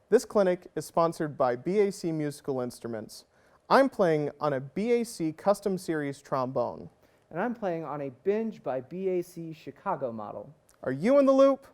This clinic is sponsored by BAC Musical Instruments. I'm playing on a BAC Custom Series trombone. And I'm playing on a Binge by BAC Chicago model. Are you in the loop?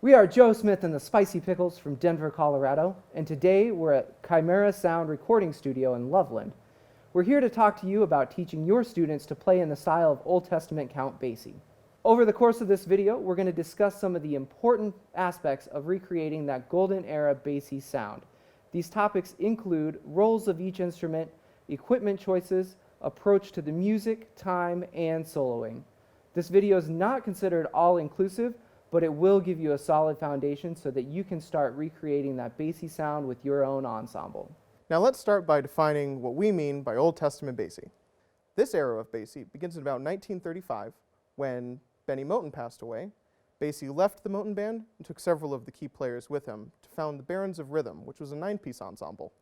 We are Joe Smith and the Spicy Pickles from Denver, Colorado, and today we're at Chimaera Sound recording studio in Loveland. We're here to talk to you about teaching your students to play in the style of Old Testament Count Basie. Over the course of this video, we're going to discuss some of the important aspects of recreating that golden era Basie sound. These topics include roles of each instrument, equipment choices, approach to the music, time, and soloing. This video is not considered all-inclusive, but it will give you a solid foundation so that you can start recreating that Basie sound with your own ensemble. Now let's start by defining what we mean by Old Testament Basie. This era of Basie begins in about 1935 when Benny Moten passed away. Basie left the Moten Band and took several of the key players with him to found the Barons of Rhythm, which was a 9-piece ensemble.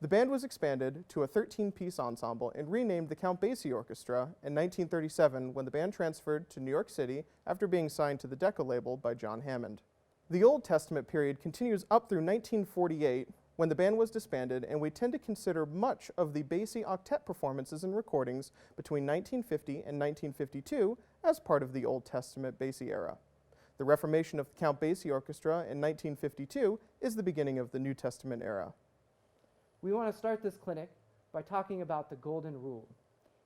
The band was expanded to a 13-piece ensemble and renamed the Count Basie Orchestra in 1937 when the band transferred to New York City after being signed to the Decca label by John Hammond. The Old Testament period continues up through 1948 when the band was disbanded, and we tend to consider much of the Basie octet performances and recordings between 1950 and 1952 as part of the Old Testament Basie era. The reformation of the Count Basie Orchestra in 1952 is the beginning of the New Testament era. We want to start this clinic by talking about the golden rule.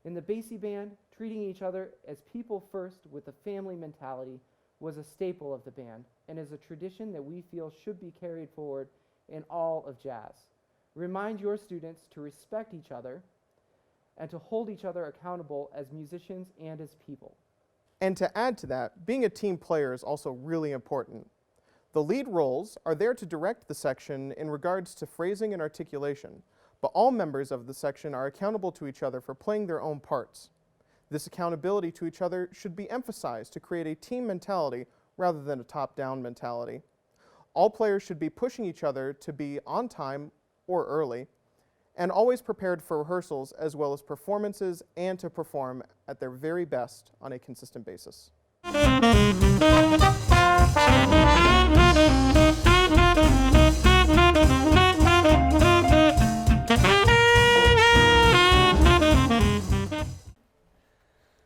In the Basie band, treating each other as people first with a family mentality was a staple of the band and is a tradition that we feel should be carried forward in all of jazz. Remind your students to respect each other and to hold each other accountable as musicians and as people. And to add to that, being a team player is also really important. The lead roles are there to direct the section in regards to phrasing and articulation, but all members of the section are accountable to each other for playing their own parts. This accountability to each other should be emphasized to create a team mentality rather than a top-down mentality. All players should be pushing each other to be on time or early, and always prepared for rehearsals as well as performances and to perform at their very best on a consistent basis.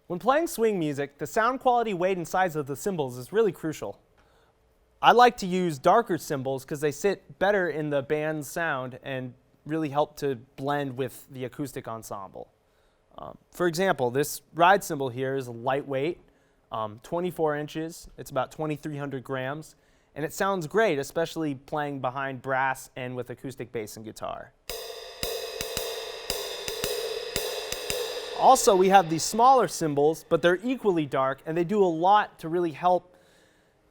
When playing swing music, the sound quality, weight, and size of the cymbals is really crucial. I like to use darker cymbals because they sit better in the band's sound and really help to blend with the acoustic ensemble. For example, this ride cymbal here is lightweight, 24 inches, it's about 2,300 grams, and it sounds great, especially playing behind brass and with acoustic bass and guitar. Also, we have these smaller cymbals, but they're equally dark, and they do a lot to really help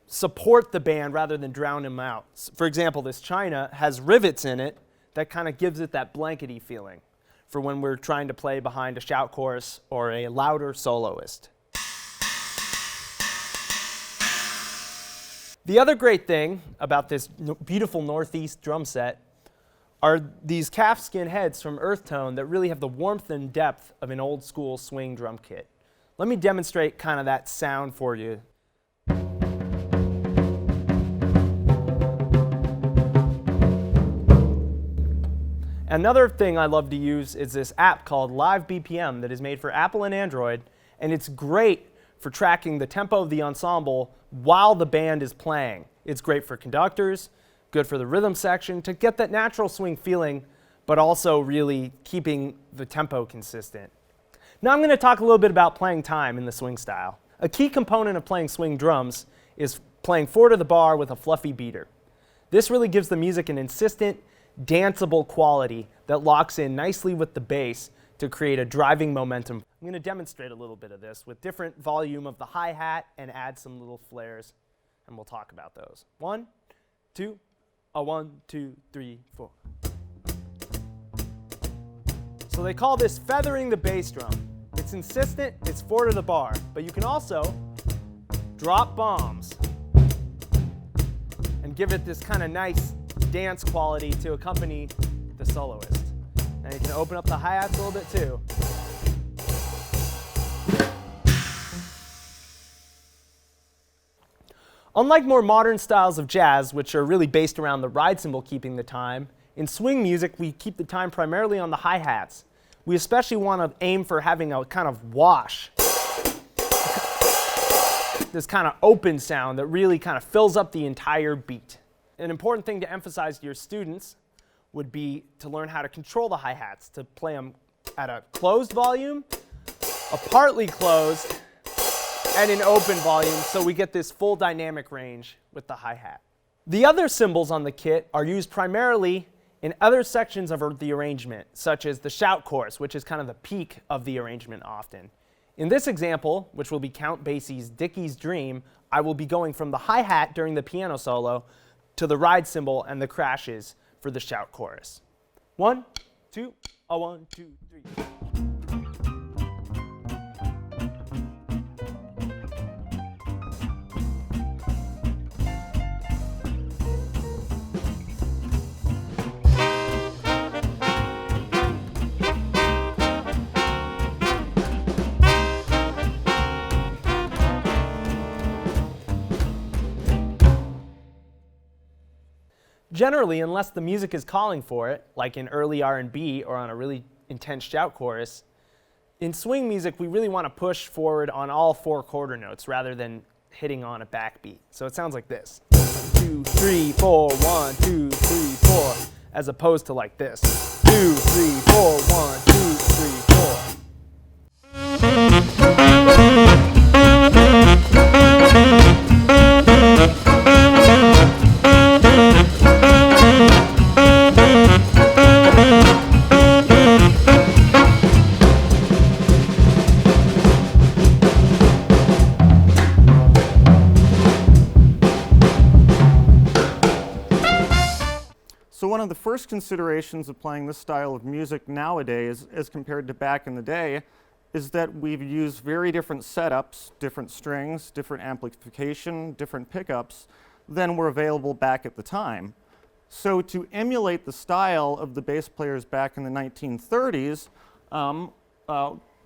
support the band rather than drown them out. For example, this china has rivets in it that kind of gives it that blankety feeling for when we're trying to play behind a shout chorus or a louder soloist. The other great thing about this beautiful Northeast drum set are these calfskin heads from Earth Tone that really have the warmth and depth of an old school swing drum kit. Let me demonstrate kind of that sound for you. Another thing I love to use is this app called Live BPM that is made for Apple and Android, and it's great for tracking the tempo of the ensemble while the band is playing. It's great for conductors, good for the rhythm section to get that natural swing feeling, but also really keeping the tempo consistent. Now I'm going to talk a little bit about playing time in the swing style. A key component of playing swing drums is playing 4 to the bar with a fluffy beater. This really gives the music an insistent, danceable quality that locks in nicely with the bass to create a driving momentum. I'm going to demonstrate a little bit of this with different volume of the hi-hat and add some little flares, and we'll talk about those. 1, 2, a 1, 2, 3, 4. So they call this feathering the bass drum. It's insistent, it's 4 to the bar, but you can also drop bombs and give it this kind of nice dance quality to accompany the soloist. And you can open up the hi-hats a little bit too. Unlike more modern styles of jazz, which are really based around the ride cymbal keeping the time, in swing music we keep the time primarily on the hi-hats. We especially want to aim for having a kind of wash, this kind of open sound that really kind of fills up the entire beat. An important thing to emphasize to your students would be to learn how to control the hi-hats, to play them at a closed volume, a partly closed, and an open volume, so we get this full dynamic range with the hi-hat. The other cymbals on the kit are used primarily in other sections of the arrangement, such as the shout chorus, which is kind of the peak of the arrangement often. In this example, which will be Count Basie's Dickie's Dream, I will be going from the hi-hat during the piano solo to the ride cymbal and the crashes for the shout chorus. 1, 2, a 1, 2, 3. Generally, unless the music is calling for it, like in early R&B or on a really intense shout chorus, in swing music we really want to push forward on all 4 quarter notes rather than hitting on a backbeat. So it sounds like this. 1, 2, 3, 4, 1, 2, 3, 4, as opposed to like this. 2, 3, 4, 1, 2, 3, 4. So one of the first considerations of playing this style of music nowadays, as compared to back in the day, is that we've used very different setups, different strings, different amplification, different pickups than were available back at the time. So to emulate the style of the bass players back in the 1930s,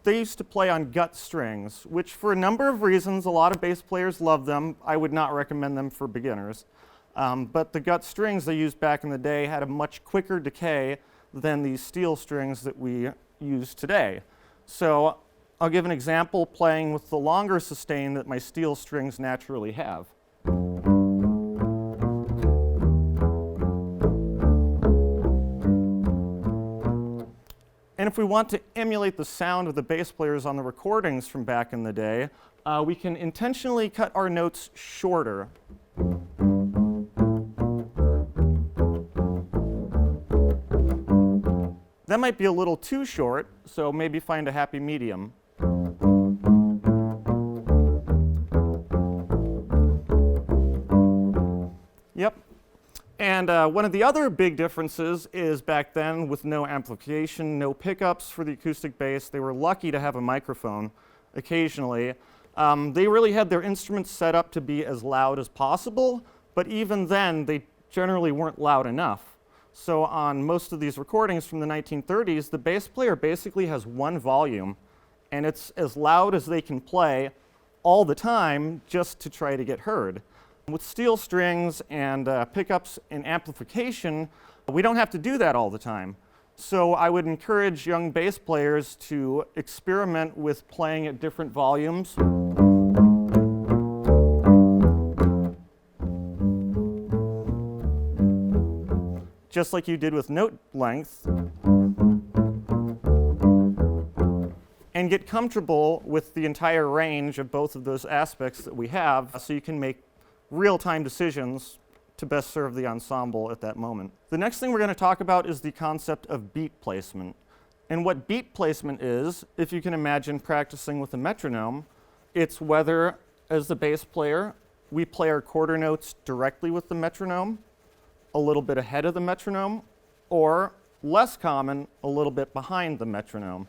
they used to play on gut strings, which for a number of reasons, a lot of bass players love them. I would not recommend them for beginners. But the gut strings they used back in the day had a much quicker decay than these steel strings that we use today. So I'll give an example playing with the longer sustain that my steel strings naturally have. And if we want to emulate the sound of the bass players on the recordings from back in the day, we can intentionally cut our notes shorter. That might be a little too short, so maybe find a happy medium. Yep. And one of the other big differences is back then, with no amplification, no pickups for the acoustic bass, they were lucky to have a microphone occasionally. They really had their instruments set up to be as loud as possible, but even then, they generally weren't loud enough. So on most of these recordings from the 1930s, the bass player basically has one volume, and it's as loud as they can play all the time just to try to get heard. With steel strings and pickups and amplification, we don't have to do that all the time. So I would encourage young bass players to experiment with playing at different volumes. Just like you did with note length, and get comfortable with the entire range of both of those aspects that we have, so you can make real-time decisions to best serve the ensemble at that moment. The next thing we're going to talk about is the concept of beat placement. And what beat placement is, if you can imagine practicing with a metronome, it's whether, as the bass player, we play our quarter notes directly with the metronome, a little bit ahead of the metronome, or, less common, a little bit behind the metronome.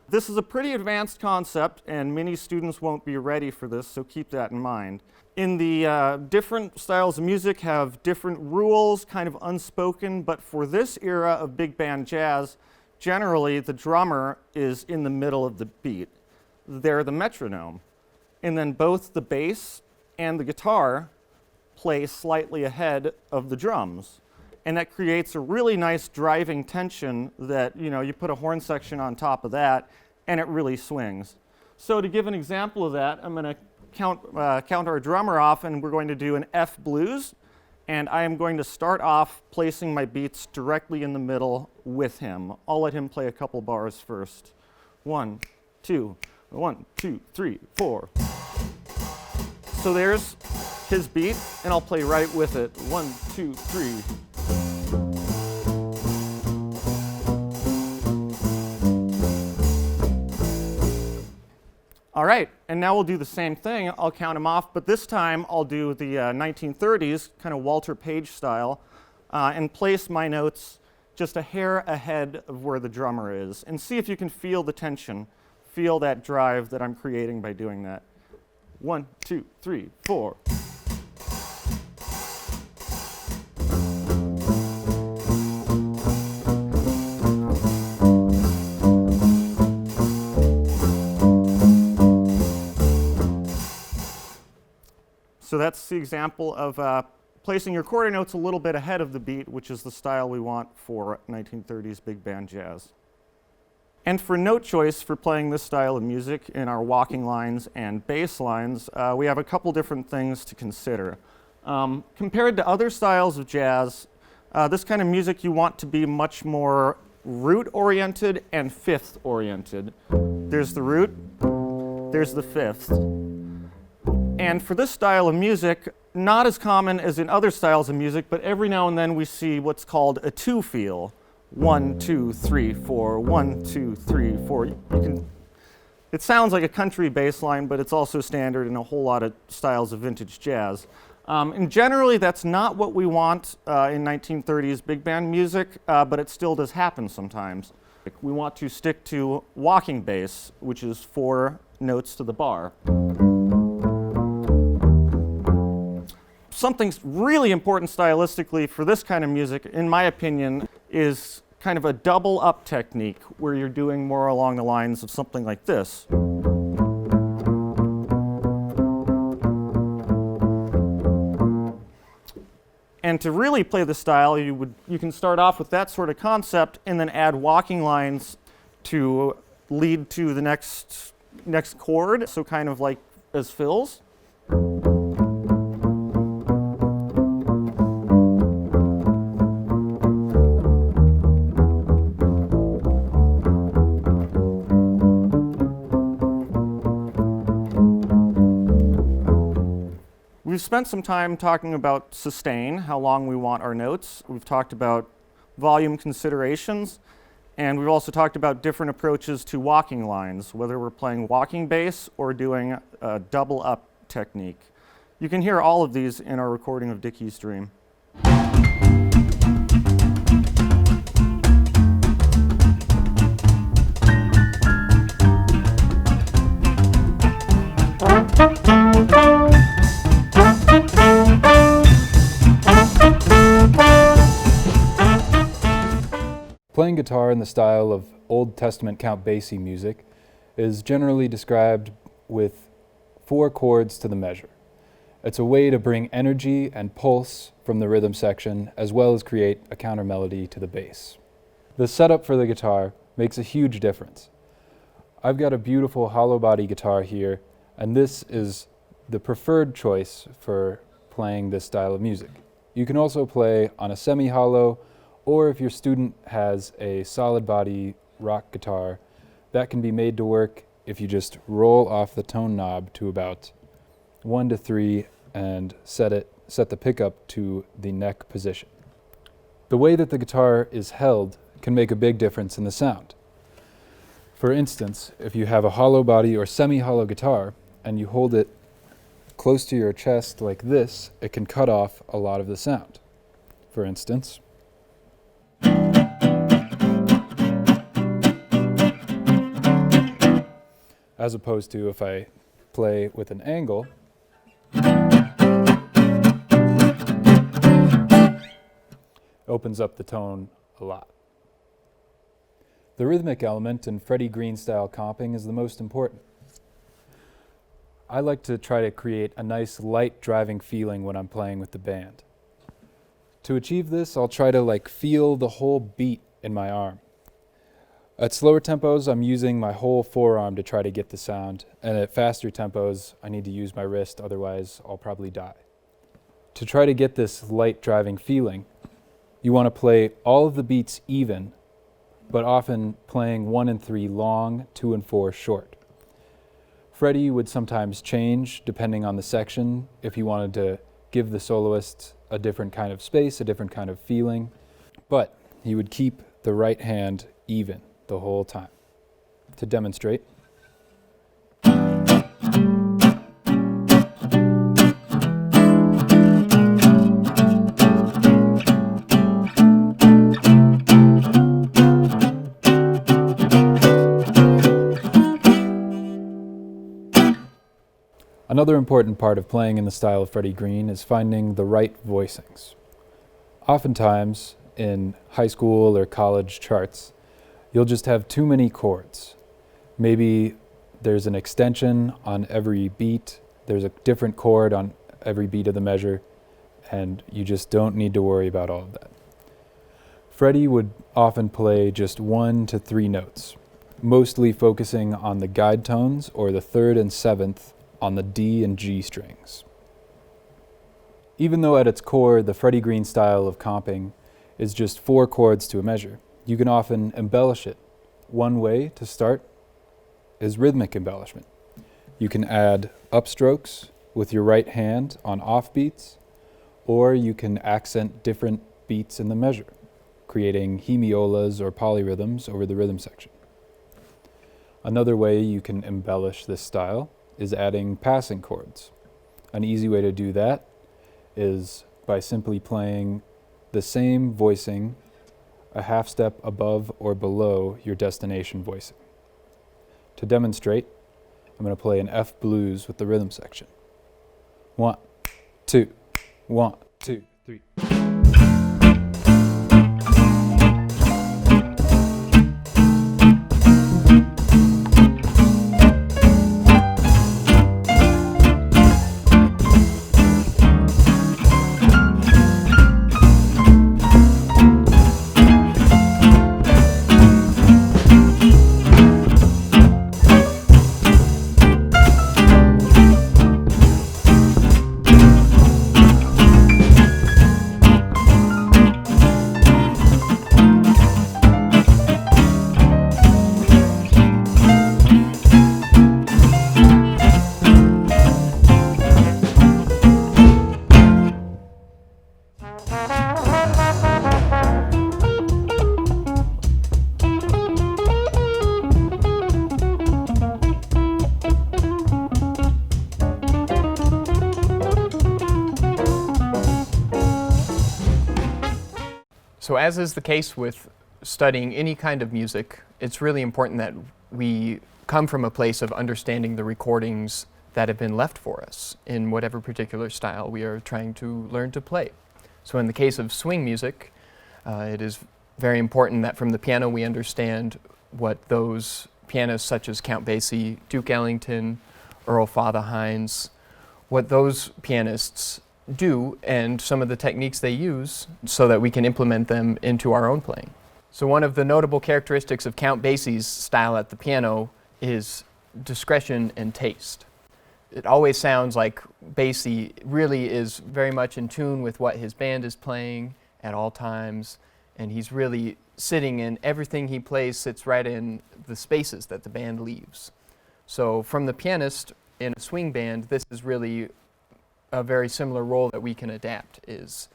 This is a pretty advanced concept, and many students won't be ready for this, so keep that in mind. In the different styles of music have different rules, kind of unspoken, but for this era of big band jazz, generally the drummer is in the middle of the beat. They're the metronome. And then both the bass and the guitar play slightly ahead of the drums. And that creates a really nice driving tension that, you put a horn section on top of that, and it really swings. So to give an example of that, I'm going to count our drummer off, and we're going to do an F blues. And I am going to start off placing my beats directly in the middle with him. I'll let him play a couple bars first. 1, 2, 1, 2, 3, 4. So there's his beat, and I'll play right with it. 1, 2, 3. All right, and now we'll do the same thing. I'll count them off, but this time I'll do the 1930s, kind of Walter Page style, and place my notes just a hair ahead of where the drummer is, and see if you can feel the tension, feel that drive that I'm creating by doing that. 1, 2, 3, 4. So that's the example of placing your quarter notes a little bit ahead of the beat, which is the style we want for 1930s big band jazz. And for note choice for playing this style of music in our walking lines and bass lines, we have a couple different things to consider. Compared to other styles of jazz, this kind of music you want to be much more root-oriented and fifth-oriented. There's the root, there's the fifth. And for this style of music, not as common as in other styles of music, but every now and then we see what's called a two feel. 1, 2, 3, 4, 1, 2, 3, 4. It sounds like a country bass line, but it's also standard in a whole lot of styles of vintage jazz. And generally, that's not what we want in 1930s big band music, but it still does happen sometimes. We want to stick to walking bass, which is 4 notes to the bar. Something really important stylistically for this kind of music, in my opinion, is kind of a double up technique where you're doing more along the lines of something like this. And to really play the style, you can start off with that sort of concept and then add walking lines to lead to the next chord, so kind of like as fills. We've spent some time talking about sustain, how long we want our notes. We've talked about volume considerations, and we've also talked about different approaches to walking lines, whether we're playing walking bass or doing a double up technique. You can hear all of these in our recording of Dickey's Dream. Playing guitar in the style of Old Testament Count Basie music is generally described with 4 chords to the measure. It's a way to bring energy and pulse from the rhythm section as well as create a counter melody to the bass. The setup for the guitar makes a huge difference. I've got a beautiful hollow body guitar here, and this is the preferred choice for playing this style of music. You can also play on a semi-hollow, or if your student has a solid body rock guitar, that can be made to work if you just roll off the tone knob to about 1 to 3 and set the pickup to the neck position. The way that the guitar is held can make a big difference in the sound. For instance, if you have a hollow body or semi-hollow guitar and you hold it close to your chest like this, it can cut off a lot of the sound. For instance, as opposed to if I play with an angle, opens up the tone a lot. The rhythmic element in Freddie Green style comping is the most important. I like to try to create a nice light driving feeling when I'm playing with the band. To achieve this, I'll try to feel the whole beat in my arm. At slower tempos, I'm using my whole forearm to try to get the sound, and at faster tempos, I need to use my wrist, otherwise I'll probably die. To try to get this light driving feeling, you want to play all of the beats even, but often playing 1 and 3 long, 2 and 4 short. Freddie would sometimes change depending on the section if he wanted to give the soloist a different kind of space, a different kind of feeling, but he would keep the right hand even the whole time. To demonstrate, another important part of playing in the style of Freddie Green is finding the right voicings. Oftentimes, in high school or college charts, you'll just have too many chords. Maybe there's an extension on every beat, there's a different chord on every beat of the measure, and you just don't need to worry about all of that. Freddie would often play just 1 to 3 notes, mostly focusing on the guide tones or the 3rd and 7th on the D and G strings. Even though at its core the Freddie Green style of comping is just 4 chords to a measure, you can often embellish it. One way to start is rhythmic embellishment. You can add upstrokes with your right hand on off beats, or you can accent different beats in the measure, creating hemiolas or polyrhythms over the rhythm section. Another way you can embellish this style is adding passing chords. An easy way to do that is by simply playing the same voicing a half step above or below your destination voicing. To demonstrate, I'm going to play an F blues with the rhythm section. 1, 2, 1, 2, 3. So as is the case with studying any kind of music, it's really important that we come from a place of understanding the recordings that have been left for us in whatever particular style we are trying to learn to play. So in the case of swing music, it is very important that from the piano we understand what those pianists such as Count Basie, Duke Ellington, Earl Father Hines, what those pianists do and some of the techniques they use so that we can implement them into our own playing. So one of the notable characteristics of Count Basie's style at the piano is discretion and taste. It always sounds like Basie really is very much in tune with what his band is playing at all times, and he's really sitting in everything he plays sits right in the spaces that the band leaves. So from the pianist in a swing band, this is really a very similar role that we can adapt, is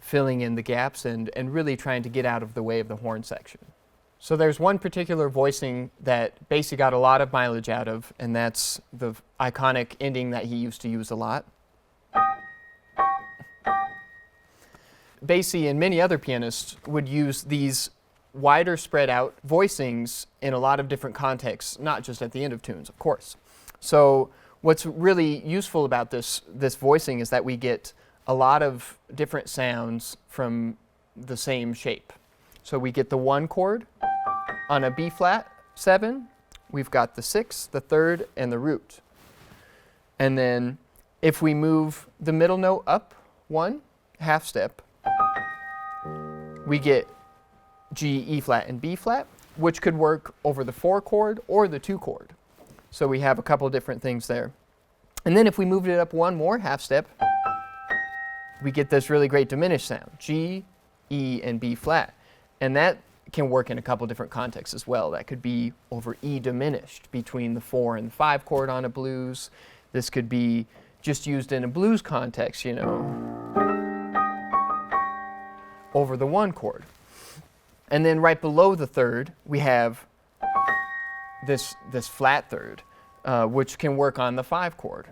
filling in the gaps and really trying to get out of the way of the horn section. So there's one particular voicing that Basie got a lot of mileage out of, and that's the iconic ending that he used to use a lot. Basie and many other pianists would use these wider spread out voicings in a lot of different contexts, not just at the end of tunes, of course. So what's really useful about this voicing is that we get a lot of different sounds from the same shape. So we get the 1 chord on a B flat 7, we've got the 6th, the 3rd, and the root. And then if we move the middle note up 1 half step, we get G, E flat, and B flat, which could work over the 4 chord or the 2 chord. So we have a couple of different things there. And then if we moved it up 1 more half step, we get this really great diminished sound, G, E, and B flat. And that can work in a couple different contexts as well. That could be over E diminished between the 4 and 5 chord on a blues. This could be just used in a blues context, you know, over the 1 chord. And then right below the 3rd, we have this flat 3rd, which can work on the 5 chord.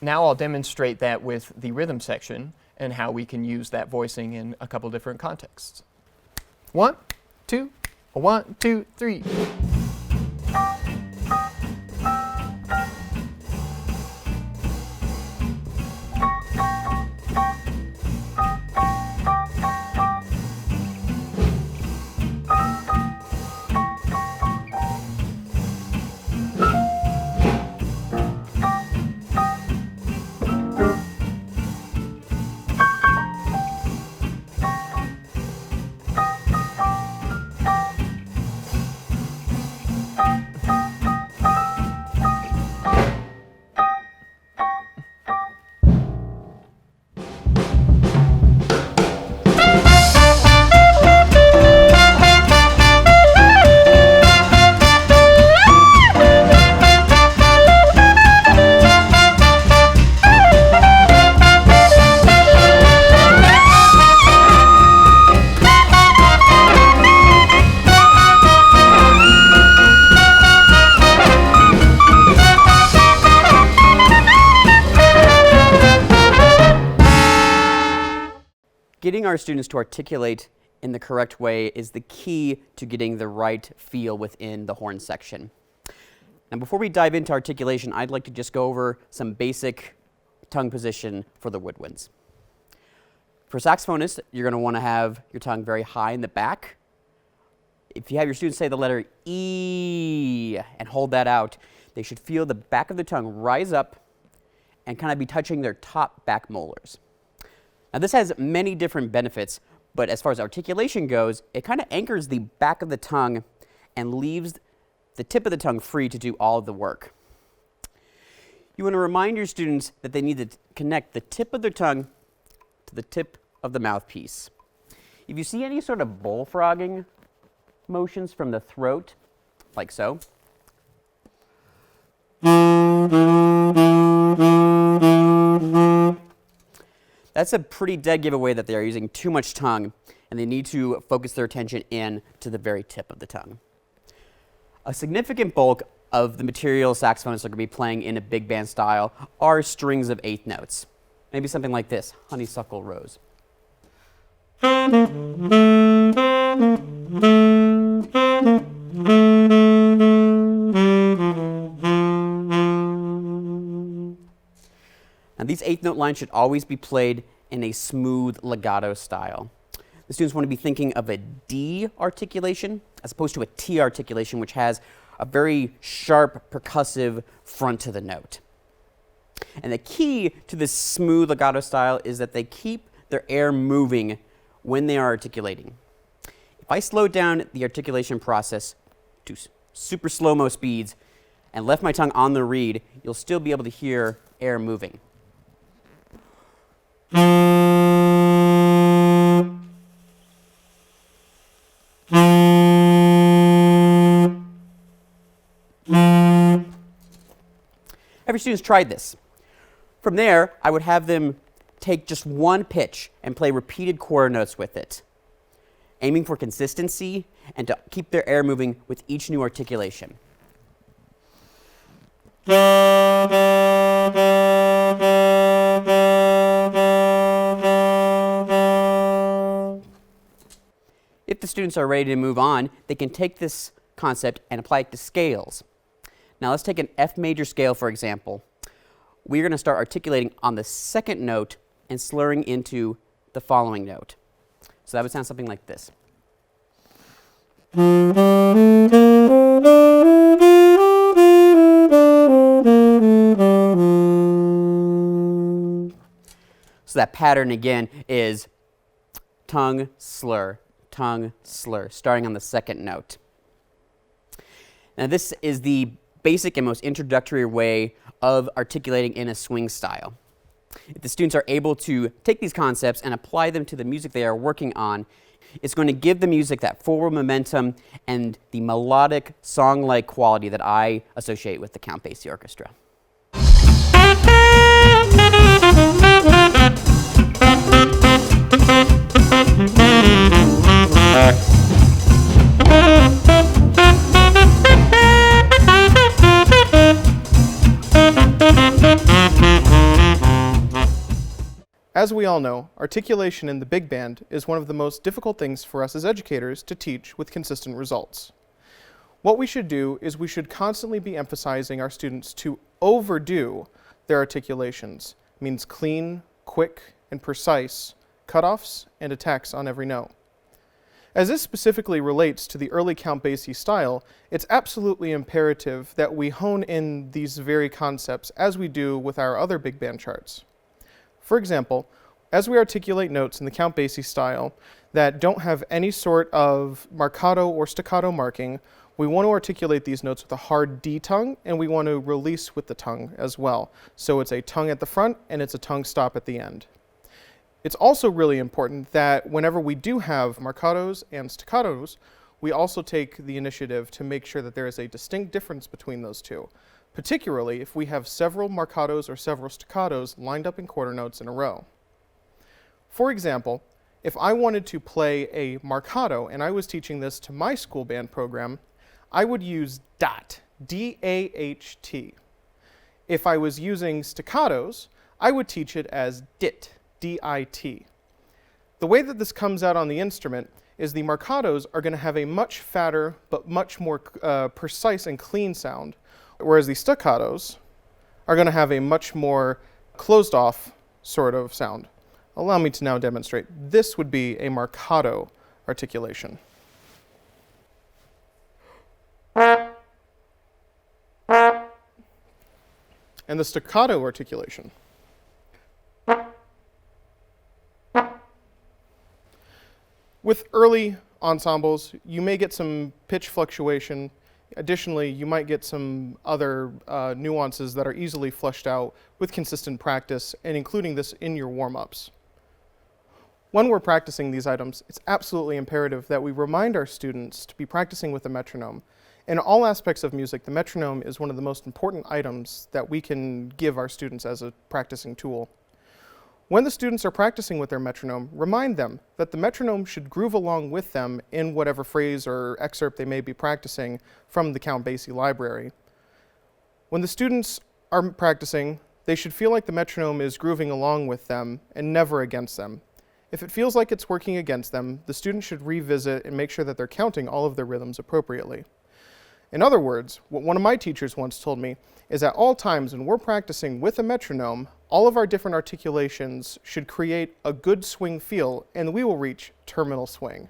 Now I'll demonstrate that with the rhythm section and how we can use that voicing in a couple different contexts. 1, 2, 1, 2, 3. Getting our students to articulate in the correct way is the key to getting the right feel within the horn section. Now, before we dive into articulation, I'd like to just go over some basic tongue position for the woodwinds. For saxophonists, you're going to want to have your tongue very high in the back. If you have your students say the letter E and hold that out, they should feel the back of the tongue rise up and kind of be touching their top back molars. Now, this has many different benefits, but as far as articulation goes, it kind of anchors the back of the tongue and leaves the tip of the tongue free to do all of the work. You want to remind your students that they need to connect the tip of their tongue to the tip of the mouthpiece. If you see any sort of bullfrogging motions from the throat, like so, that's a pretty dead giveaway that they are using too much tongue and they need to focus their attention in to the very tip of the tongue. A significant bulk of the material saxophonists are going to be playing in a big band style are strings of 8th notes. Maybe something like this, honeysuckle rose. Now, these 8th note lines should always be played in a smooth legato style. The students want to be thinking of a D articulation as opposed to a T articulation, which has a very sharp percussive front to the note. And the key to this smooth legato style is that they keep their air moving when they are articulating. If I slow down the articulation process to super slow-mo speeds and left my tongue on the reed, you'll still be able to hear air moving. Every student's tried this. From there, I would have them take just one pitch and play repeated quarter notes with it, aiming for consistency and to keep their air moving with each new articulation. If the students are ready to move on, they can take this concept and apply it to scales. Now let's take an F major scale, for example. We're going to start articulating on the second note and slurring into the following note. So that would sound something like this. So that pattern again is tongue, slur, starting on the second note. Now this is the basic and most introductory way of articulating in a swing style. If the students are able to take these concepts and apply them to the music they are working on, it's going to give the music that forward momentum and the melodic, song-like quality that I associate with the Count Basie Orchestra. As we all know, articulation in the big band is one of the most difficult things for us as educators to teach with consistent results. What we should do is we should constantly be emphasizing our students to overdo their articulations. It means clean, quick, and precise cutoffs and attacks on every note. As this specifically relates to the early Count Basie style, it's absolutely imperative that we hone in these very concepts as we do with our other big band charts. For example, as we articulate notes in the Count Basie style that don't have any sort of marcato or staccato marking, we want to articulate these notes with a hard D tongue, and we want to release with the tongue as well. So it's a tongue at the front and it's a tongue stop at the end. It's also really important that whenever we do have marcatos and staccatos, we also take the initiative to make sure that there is a distinct difference between those two, particularly if we have several marcatos or several staccatos lined up in quarter notes in a row. For example, if I wanted to play a marcato and I was teaching this to my school band program, I would use dot, D-A-H-T. If I was using staccatos, I would teach it as dit, D-I-T. The way that this comes out on the instrument is the marcatos are going to have a much fatter but much more precise and clean sound, whereas the staccatos are going to have a much more closed off sort of sound. Allow me to now demonstrate. This would be a marcato articulation. And the staccato articulation. With early ensembles, you may get some pitch fluctuation. Additionally, you might get some other nuances that are easily fleshed out with consistent practice and including this in your warm-ups. When we're practicing these items, it's absolutely imperative that we remind our students to be practicing with a metronome. In all aspects of music, the metronome is one of the most important items that we can give our students as a practicing tool. When the students are practicing with their metronome, remind them that the metronome should groove along with them in whatever phrase or excerpt they may be practicing from the Count Basie library. When the students are practicing, they should feel like the metronome is grooving along with them and never against them. If it feels like it's working against them, the student should revisit and make sure that they're counting all of their rhythms appropriately. In other words, what one of my teachers once told me is at all times when we're practicing with a metronome, all of our different articulations should create a good swing feel, and we will reach terminal swing.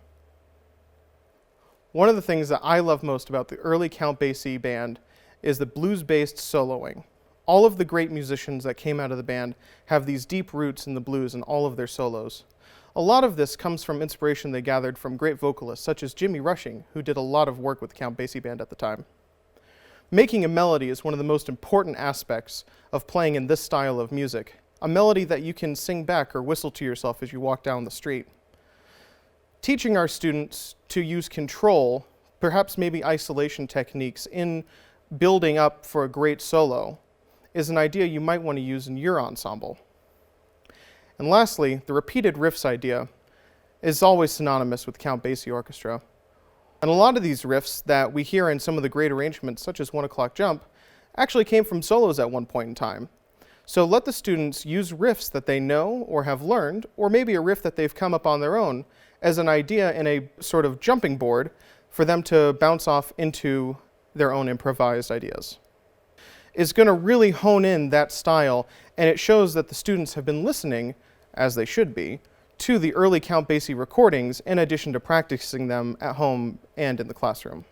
One of the things that I love most about the early Count Basie band is the blues-based soloing. All of the great musicians that came out of the band have these deep roots in the blues in all of their solos. A lot of this comes from inspiration they gathered from great vocalists such as Jimmy Rushing, who did a lot of work with the Count Basie band at the time. Making a melody is one of the most important aspects of playing in this style of music, a melody that you can sing back or whistle to yourself as you walk down the street. Teaching our students to use control, perhaps maybe isolation techniques in building up for a great solo, is an idea you might want to use in your ensemble. And lastly, the repeated riffs idea is always synonymous with Count Basie orchestra. And a lot of these riffs that we hear in some of the great arrangements, such as 1 O'Clock Jump, actually came from solos at one point in time. So let the students use riffs that they know or have learned, or maybe a riff that they've come up on their own, as an idea in a sort of jumping board for them to bounce off into their own improvised ideas. It's going to really hone in that style, and it shows that the students have been listening, as they should be, to the early Count Basie recordings in addition to practicing them at home and in the classroom.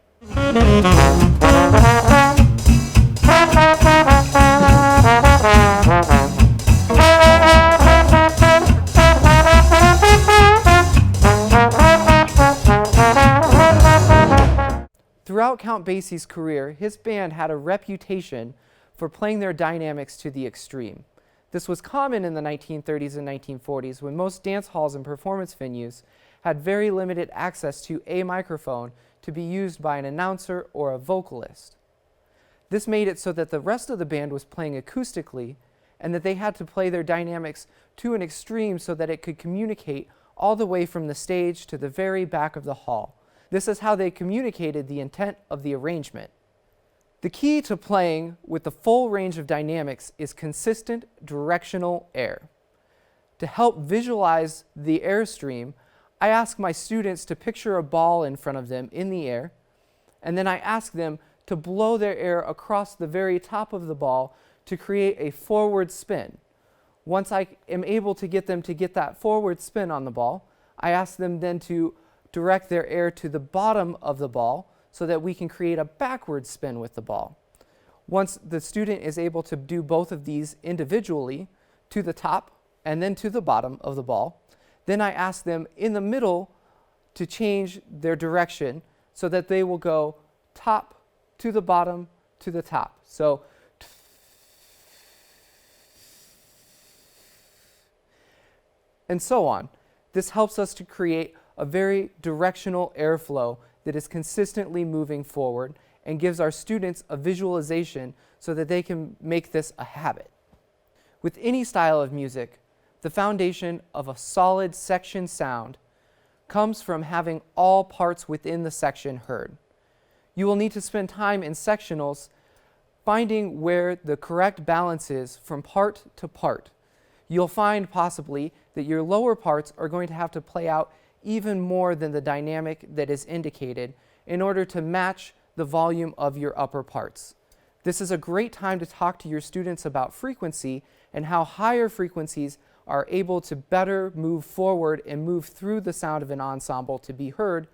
Throughout Count Basie's career, his band had a reputation for playing their dynamics to the extreme. This was common in the 1930s and 1940s when most dance halls and performance venues had very limited access to a microphone to be used by an announcer or a vocalist. This made it so that the rest of the band was playing acoustically and that they had to play their dynamics to an extreme so that it could communicate all the way from the stage to the very back of the hall. This is how they communicated the intent of the arrangement. The key to playing with the full range of dynamics is consistent directional air. To help visualize the airstream, I ask my students to picture a ball in front of them in the air, and then I ask them to blow their air across the very top of the ball to create a forward spin. Once I am able to get them to get that forward spin on the ball, I ask them then to direct their air to the bottom of the ball so that we can create a backward spin with the ball. Once the student is able to do both of these individually, to the top and then to the bottom of the ball, then I ask them in the middle to change their direction so that they will go top to the bottom to the top. So, and so on. This helps us to create a very directional airflow that is consistently moving forward and gives our students a visualization so that they can make this a habit. With any style of music, the foundation of a solid section sound comes from having all parts within the section heard. You will need to spend time in sectionals finding where the correct balance is from part to part. You'll find possibly that your lower parts are going to have to play out even more than the dynamic that is indicated in order to match the volume of your upper parts. This is a great time to talk to your students about frequency and how higher frequencies are able to better move forward and move through the sound of an ensemble to be heard,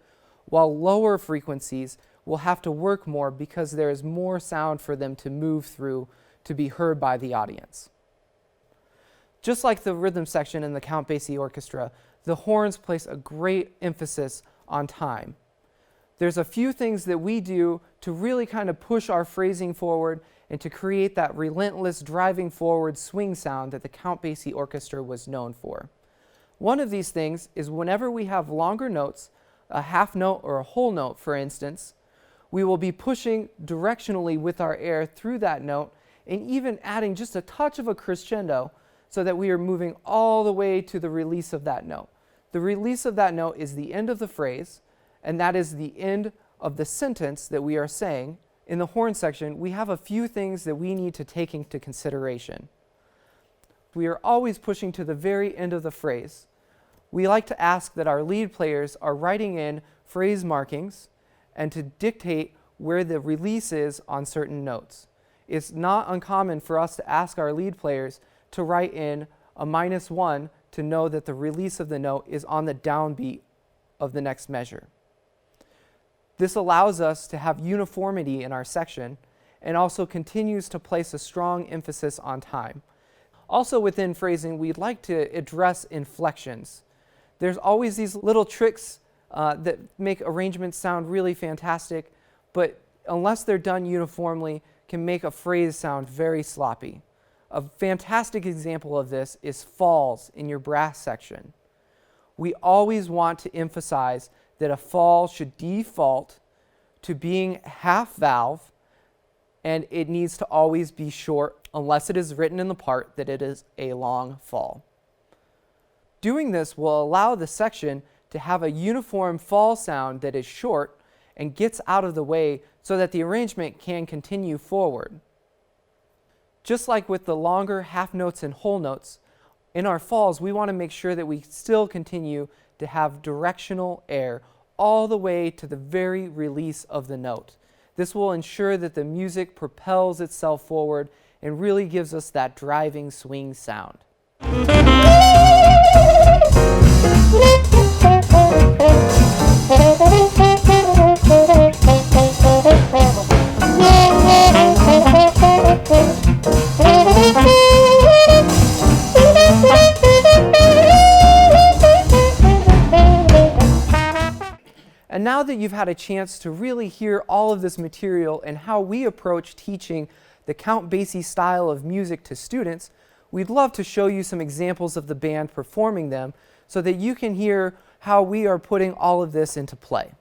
while lower frequencies will have to work more because there is more sound for them to move through to be heard by the audience. Just like the rhythm section in the Count Basie Orchestra, the horns place a great emphasis on time. There's a few things that we do to really kind of push our phrasing forward and to create that relentless driving forward swing sound that the Count Basie Orchestra was known for. One of these things is whenever we have longer notes, a half note or a whole note for instance, we will be pushing directionally with our air through that note and even adding just a touch of a crescendo so that we are moving all the way to the release of that note. The release of that note is the end of the phrase, and that is the end of the sentence that we are saying. In the horn section, we have a few things that we need to take into consideration. We are always pushing to the very end of the phrase. We like to ask that our lead players are writing in phrase markings and to dictate where the release is on certain notes. It's not uncommon for us to ask our lead players to write in a -1 to know that the release of the note is on the downbeat of the next measure. This allows us to have uniformity in our section and also continues to place a strong emphasis on time. Also within phrasing, we'd like to address inflections. There's always these little tricks that make arrangements sound really fantastic, but unless they're done uniformly, can make a phrase sound very sloppy. A fantastic example of this is falls in your brass section. We always want to emphasize that a fall should default to being half valve and it needs to always be short unless it is written in the part that it is a long fall. Doing this will allow the section to have a uniform fall sound that is short and gets out of the way so that the arrangement can continue forward. Just like with the longer half notes and whole notes, in our falls we want to make sure that we still continue to have directional air all the way to the very release of the note. This will ensure that the music propels itself forward and really gives us that driving swing sound. And now that you've had a chance to really hear all of this material and how we approach teaching the Count Basie style of music to students, we'd love to show you some examples of the band performing them so that you can hear how we are putting all of this into play.